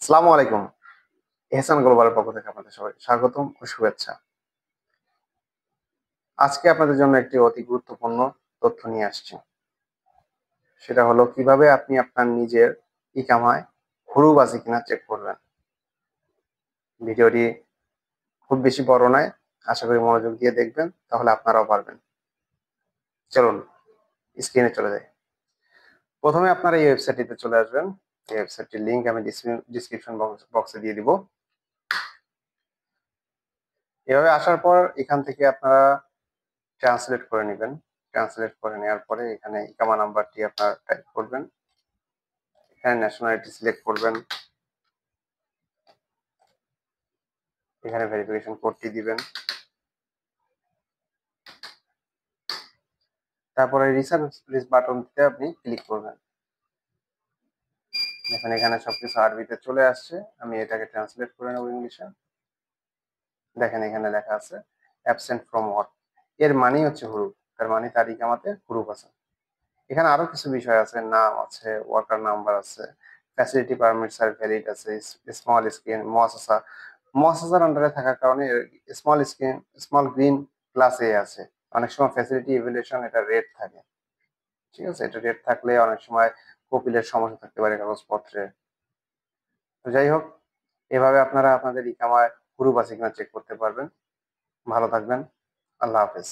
আসসালামু আলাইকুম। এহসান গ্লোবালের পক্ষ থেকে আপনাদের সবাই স্বাগতম ও শুভেচ্ছা। আজকে আপনাদের জন্য একটি অতি গুরুত্বপূর্ণ তথ্য নিয়ে আসছি। সেটা হলো কিভাবে আপনি আপনার নিজের ইকামায় হুরুব আছে কিনা চেক করবেন। ভিডিওটি খুব বেশি বড় নয়। আশা করি মনোযোগ দিয়ে দেখবেন, তাহলে আপনারাও পারবেন। চলুন স্ক্রিনে চলে যাই। প্রথমে আপনারা এই ওয়েবসাইটটিতে চলে আসবেন। এই ওয়েবসাইটটির লিংক আমি ডিসক্রিপশন বক্সে দিয়ে দিব। এভাবে আসার পর এখান থেকে আপনারা ট্রান্সলেট করে নেবেন। ট্রান্সলেট করে নেওয়ার পরে এখানে ইকামা নাম্বারটি আপনার টাইপ করবেন। এখানে ন্যাশনালিটি সিলেক্ট করবেন। এখানে ভেরিফিকেশন কোডটি দিবেন। তারপরে রিসার্চ প্লিজ বাটনটিতে আপনি ক্লিক করবেন। দেখেন এখানে সবকিছু আরবিতে চলে আসছে। আমি এটাকে ট্রান্সলেট করে নেব ইংলিশে। দেখেন এখানে লেখা আছে অ্যাবসেন্ট ফ্রম ওয়ার্ক। এর মানেই হচ্ছে হুরুপ। তার মানে তার ইকামাতে হুরুপ আছে। এখানে আরো কিছু বিষয় আছে, নাম আছে, ওয়ার্কার নাম্বার আছে, ফ্যাসিলিটি পারমিটস আর ভ্যালিড আছে, স্মল স্ক্রিন মুআসাসার আন্ডারে থাকার কারণে স্মল গ্রিন প্লাস এ আছে। অনেক সময় ফ্যাসিলিটি ইভ্যালুয়েশন এটা রেড থাকে। ঠিক আছে, এটা রেড থাকলে অনেক সময় কপিলের সমস্যা থাকতে পারে কাগজপত্রে। তো যাই হোক, এভাবে আপনারা আপনাদের ইকামায় হুরুপ আছে কিনা চেক করতে পারবেন। ভালো থাকবেন। আল্লাহ হাফেজ।